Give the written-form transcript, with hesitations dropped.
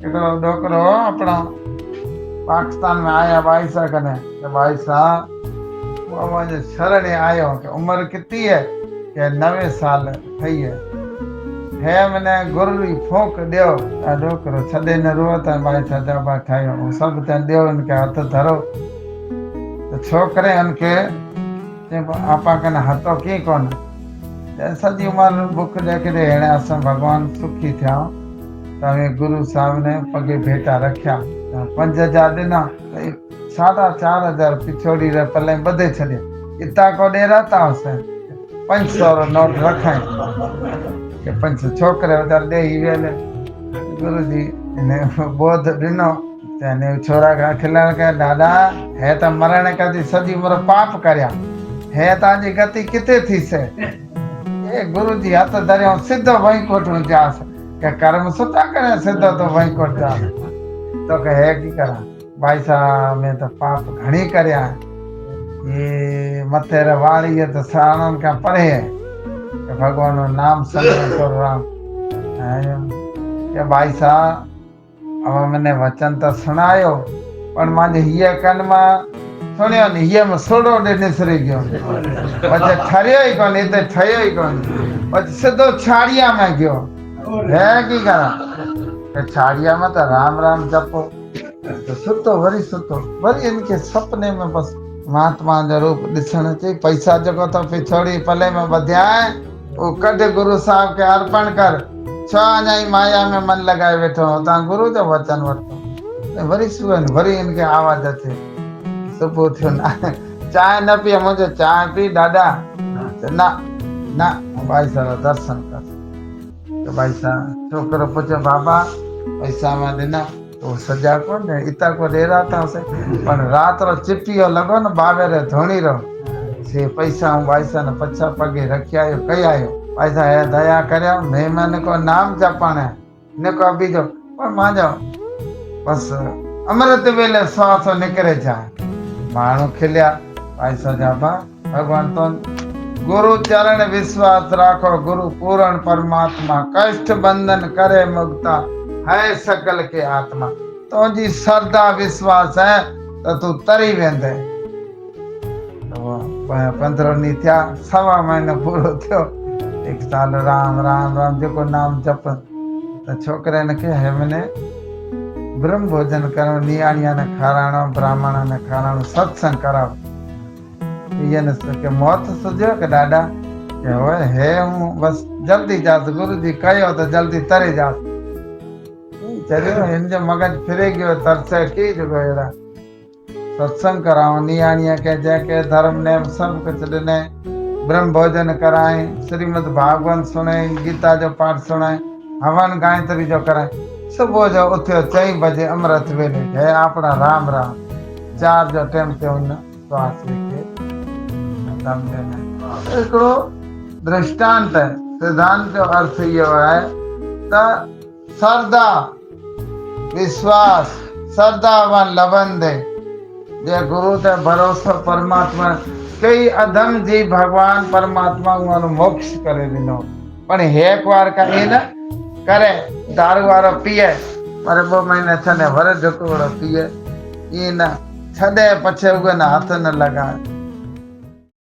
हिकिड़ो ॾोकिरो अपना पाकिस्तान में आया भाई साहब कने कि भाई साहब वो मुझे शरण आयो कि उम्र कितनी है कि 90 साल थी है मैंने गुरु री फूक दियो ॾोकिरो छॾे न रो त भाई साहब जा ठाहियो सभु त ॾियो इनके हथ धरो तो छोकिरे उनके आपा कने हथो की कोन सॼी उम्र बुख ॾेखे हेणे असां भगवान सुखी थिया तव्हां गुरु साहब ने पगे भेटा रखिया 5,000 ॾिना 4,500 पिछोड़ी रे पले ॿधे छॾे इता को ॾेरा था 500 रो नोट रखाई के 500 छोकरे उधर दे ही वेले गुरु जी ने बोध ॾिनो ने छोरा का खिलाड़ के दादा है त मरण कदी सॼी उम्र पाप करया है ताजी गति किथे थी से ये गुरु जी हथ धरियो सिद्धो वैकुंठ में जास के कर्म सुठा करे सिद्धो तो वैकुंठ जा तो कहे की करा भाई साहब मैं तो पाप घणी करया ये मथे रे वाली है तो सानन का परे है कि भगवान नो नाम संग करो राम के भाई साहब अब मैंने वचन तो सुनायो पर माने हिय कन में सुनियो ने हिय में सोडो दे निसरी गयो पछे ठरियो ही कोन इते ठयो ही कोन पछे सीधो छाड़िया में गयो है की करा के छाड़िया में तो राम राम जपो तो सुतो वरी इनके सपने में बस महात्मा जो रूप दिसण चे पैसा जगो तो पिछोड़ी पले में बध्याए वो कद गुरु साहब के अर्पण कर छ अञाई माया में मन लगाए बैठो ता गुरु जो वचन वरतो वरी सुन वरी इनके आवाज अचे सुबह थियो ना चाय न पिए मुझे चाय पी दादा ना ना भाई साहब दर्शन कर तो भाई साहब छोकरो पूछे बाबा पैसा में देना तो सजा को ने इता को दे रहा था उसे पर रात रो चिपियो लगो न बावे रे धोनी रो से पैसा भाई साहब ने पछा पगे रखिया आयो कई आयो भाई साहब दया करया मेहमान को नाम जपाने ने को अभी जो पर मान जाओ बस अमृत वेले सौ निकरे जाए मानू खिलिया भाई सजाबा भगवान तो गुरु चरण विश्वास राखो गुरु पूर्ण परमात्मा कष्ट बंधन करे मुक्ता है सकल के आत्मा तो जी श्रद्धा विश्वास है तो तू तरी वेंदे तो 15 नी थिया 1.5 महीनो पूरो थियो 1 साल राम राम राम जो नाम जप तो छोकरे ने के है मैंने ब्रह्म भोजन करो नियाणिया ने खाराणो ब्राह्मण ने खाराणो सत्संग कराओ ये न के मौत सुझो के दादा के होए है हूँ बस जल्दी जास गुरु जी कहो तो जल्दी तरे जास चलो इन जो मगज फिरे गयो तरसे की जगह एड़ा सत्संग कराओ नियाणिया के जैके धर्म ने सब कुछ दिने ब्रह्म भोजन कराए श्रीमद् भागवत सुने गीता जो पाठ सुनाए हवन गायत्री जो कराए सुबह जो उठो 4 बजे अमृत वेले है अपना राम राम 4 जो टाइम ते उन श्वास के दम देना एकड़ो दृष्टांत है सिद्धांत जो अर्थ ये है त श्रद्धा विश्वास श्रद्धावान लवन दे जे गुरु ते भरोसो परमात्मा कई अधम जी भगवान परमात्मा उन मोक्ष करे दिनो पण एक बार का ये न करे दारू वारो पिए पर 2 महीने छने वर ढकोड़ो पिए ये न छदे पछे उगे न हाथ न लगाए